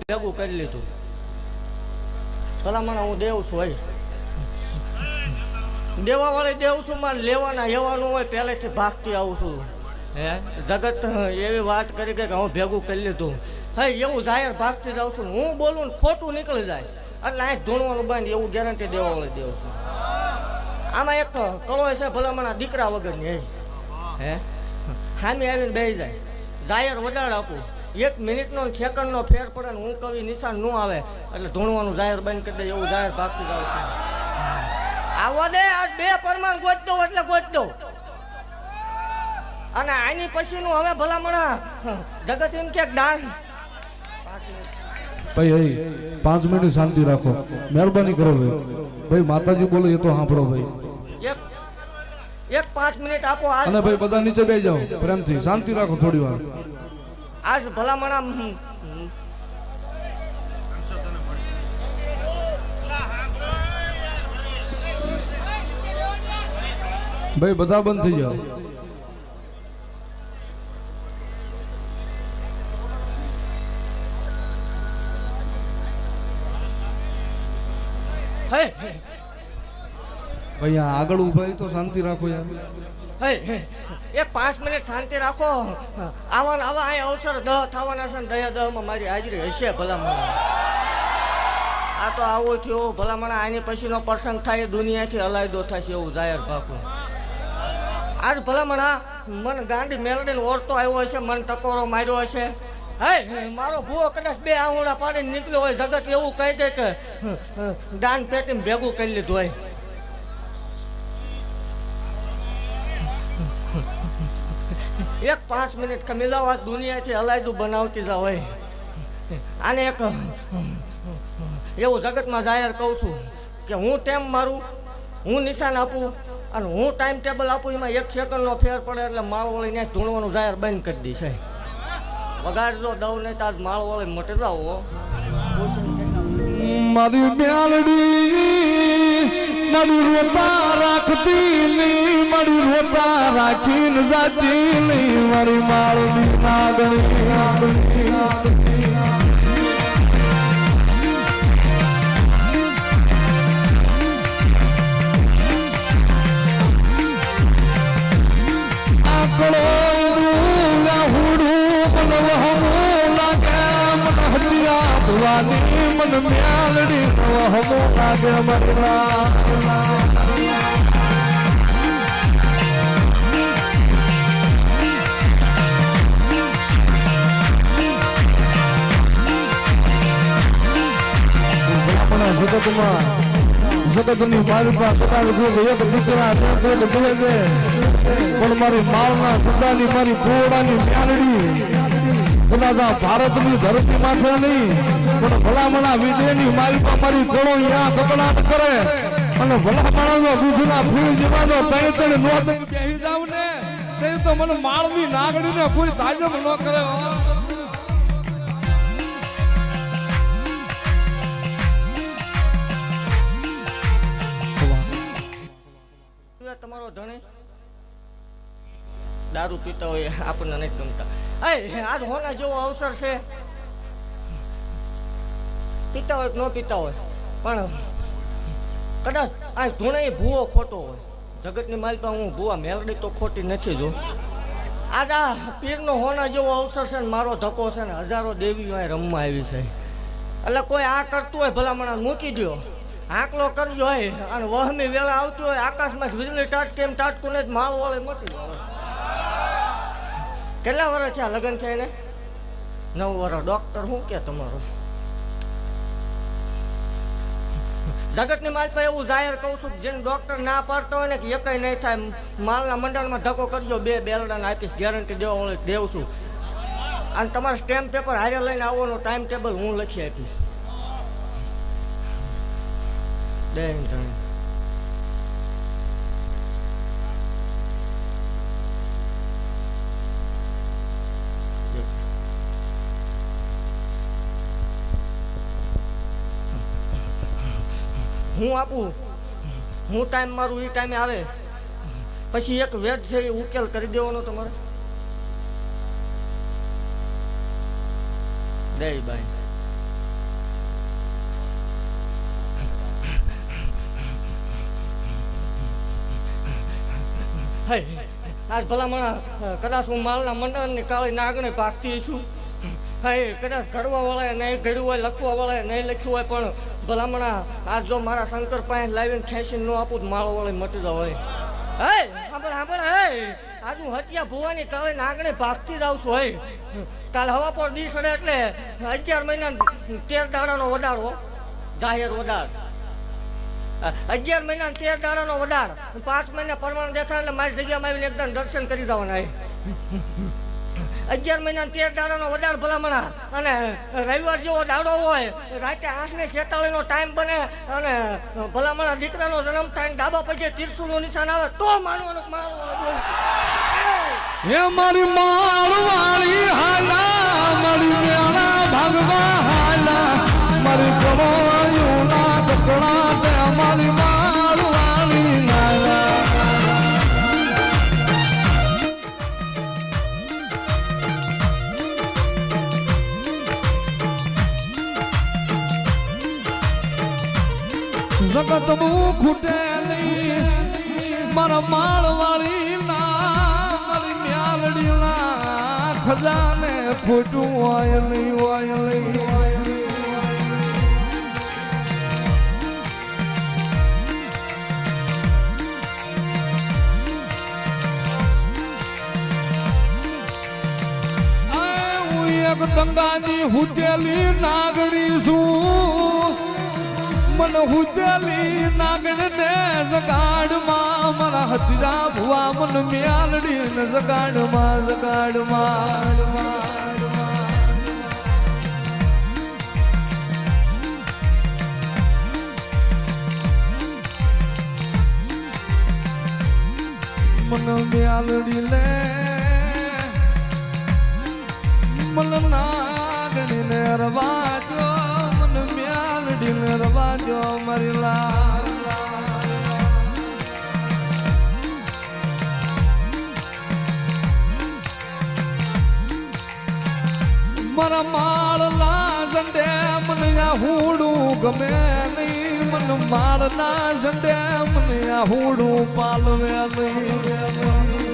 ભેગું કરી લીધું. ભલા મને હું દેવ છું ભાઈ, દેવા વાળી દેવ છું. મારે લેવાના એવાનું હોય પહેલેથી ભાગતી આવું છું. હે જગત એવી વાત કરી કે હું ભેગું કરી લીધું. હે એવું જાહેર ભાગતી જાઉં છું. હું બોલું ને ખોટું નીકળી જાય એટલે અહીં ધૂણવાનું બંધ એવું ગેરંટી દેવા વાળી દેવ છું. આમાં એક કળો છે ભલામણા દીકરા વગરની. હે ખામી આવીને બેસી જાય, જાહેર વડાડ આપું, 1 મિનિટનો સેકન્ડનો ફેર પડે ને હું કવિ નિશાન ન આવે એટલે ધૂણવાનું જાહેર બંધ કરી દે એવું જાહેર ભાગતી જાઉં છું. આવો દે આજ 2 પરમાણ ગોત દો એટલે ગોત દો. અને આની પછીનું હવે ભલામણા જગત એમ કે દાન ભાઈ 5 મિનિટ શાંતિ રાખો, મહેરબાની કરો ભાઈ. ભાઈ માતાજી બોલે એ તો સાંભળો ભાઈ. એક 5 મિનિટ આપો. અને ભાઈ બધા નીચે બેસી જાઓ પ્રેમથી, શાંતિ રાખો થોડી વાર. આજ ભલામણા ભાઈ બધા બંધ થઈ જાઓ. ભાઈ આગળ ઉભા તો શાંતિ રાખો યાર. એક 5 મિનિટ શાંતિ રાખો. આવા અહીં અવસર 10 થવાના છે ને 10 મારી હાજરી હશે ભલામણા. આ તો આવો થયો ભલામણા. આની પછીનો પ્રસંગ થાય દુનિયાથી અલાયદો થશે એવું જાહેર ભાગું. આજ ભલામણા મને ગાંડી મેલડીને ઓળતો આવ્યો હશે, મને ટકોરો માર્યો હશે. મારો ભૂવો કદાચ 2 આંગળા પાડીને નીકળ્યો હોય, જગત એવું કહી દે કે દાન પેટીમાં ભેગું કરી લીધું હોય. એક 5 મિનિટ મિલાવા દુનિયાથી અલાયદું બનાવતી જાવ હોય. આને એક એવું જગતમાં જાહેર કહું છું કે હું ટેમ મારું, હું નિશાન આપું અને હું ટાઈમ ટેબલ આપું, એમાં 1 સેકન્ડનો ફેર પડે એટલે માળવાળીને ધૂણવાનું જાહેર બંધ કરી દઈશ. વગાડજો દઉં નહીં તો આજ માળવાળી મટી જાઓ. મારી મ્યાલડી મારી રોતા રાખતી નહીં, મારી રોતા રાખીને જાતી નહીં, મારી માળડી નાગણી. આકડો મન મ્યાલડી હમો લાગે મરવા. જગતની માલપા કદાચ એક દીકરા પણ મારી માળના સદાની મારી ઘોડાની મ્યાલડી કદાચ ભારતની ધરતી માથે નહીં પણ ભલામણા વિજયની માલપા મારી ઘોડો અહીંયા કપડાટ કરે અને ભલામણાનો દૂધના ફૂલ જેવાનો તણ નોંધ બેહી જાવ ને તે તો મને માળની નાગડીને કોઈ તાજબ ન કરે. તમારો ધણી દારૂ પીતા હોય આપણને નથી ગમતા. આજ હોના જેવો અવસર છે, પીતા હોય કે ન પીતા હોય પણ કદાચ આ ધૂણે ભૂવો ખોટો હોય. જગતની માલપા હું ભૂવા મેલડી તો ખોટી નથી જો. આજ આ પીરનો હોના જેવો અવસર છે ને મારો ધક્કો છે ને હજારો દેવીઓ અહીં રમવા આવી છે. એટલે કોઈ આ કરતું હોય ભલામણા મૂકી દો, આંકલો કરજો હોય અને વહમી વેળા આવતી હોય આકાશમાં વીજળી ટાટ કેમ ટાટકું ને માળ વાળે મટી જાય. કેટલા વર્ષ છે આ લગ્ન છે એને? 9 વર્ષ. ડોક્ટર શું કે તમારો? જગતની માલપા એવું જાહેર કહું છું જેને ડોક્ટર ના પાડતો હોય ને કે એકય નહીં થાય, માલના મંડળમાં ધક્કો કરજો, 2 બેલડાને આપીશ, ગેરંટી દેવા વાળી દેવ છું. અને તમારે સ્ટેમ્પ પેપર હારે લઈને આવવાનો ટાઈમ ટેબલ હું લખી આપીશ. હું આપું, હું ટાઈમ મારું એ ટાઈમે આવે પછી એક વેદ છે એ ઉકેલ કરી દેવાનો તમારે. દઈ બાઈ હે આજ ભલામણા કદાચ હું માલના મંડળની કાળી નાગણે ભાગતી છું. હા કદાચ ઘડવાવાળાએ નહીં ઘડ્યું હોય, લખવાવાળાએ નહીં લખ્યું હોય, પણ ભલામણા આજ જો મારા શંકર પાસે લાવીને ખેંચીને ન આપું તો માળોવાળી મટી જાવ. હે સાંભળ સાંભળ, હે આજ હું હત્યા ભુવાની કાળી નાગણે ભાગતી જ આવું છું. હે કાલે હવા પર દી સડે એટલે 11 મહિના 13 દાડાનો વડાડો જાહેર વડાડ. 11 મહિના 13 દાડાનો વડાડ, 5 મહિના પરમાણ દેખાય એટલે મારી જગ્યામાં આવીને એકદમ દર્શન કરી જવાના. 11 મહિના 13 દાડાનો વડાડ ભલામણા, અને રવિવાર જેવો દાડો હોય, રાતે 8:46 ટાઈમ બને, અને ભલામણા દીકરાનો જન્મ થાય, ડાબા પગે તીરસુનું નિશાન આવે તો માનવાનું માનવાનું. હે મારી માળવાળી હાલા, મારી મેણા ભાગવા હાલા, મારી કમાયુના કકડા તે મારી માળવાળી હાલા. જગત મું ખૂટે નહીં મારા માળવાળી ના, મારી મ્યાલડી ના ખજાને ખોટું હોય નહીં, હોય નહીં. હું એક દંગાની હુતેલી નાગડી છું, મન હુતેલી નાગણ ને જગાડમાં મારા હતીરા ભુવા મન મ્યાલડી ને જગાડમાં જગાડમાં. મન મ્યાલડી લે મન નાગણી ને રવાજો, મન મ્યાલડી ને રવાજો મારી લાલ. મારા માળના ઝંડે મને આ હુડું ગમે નહીં, મન માળના ઝંડે મને આ હુડું પાલવે નહીં.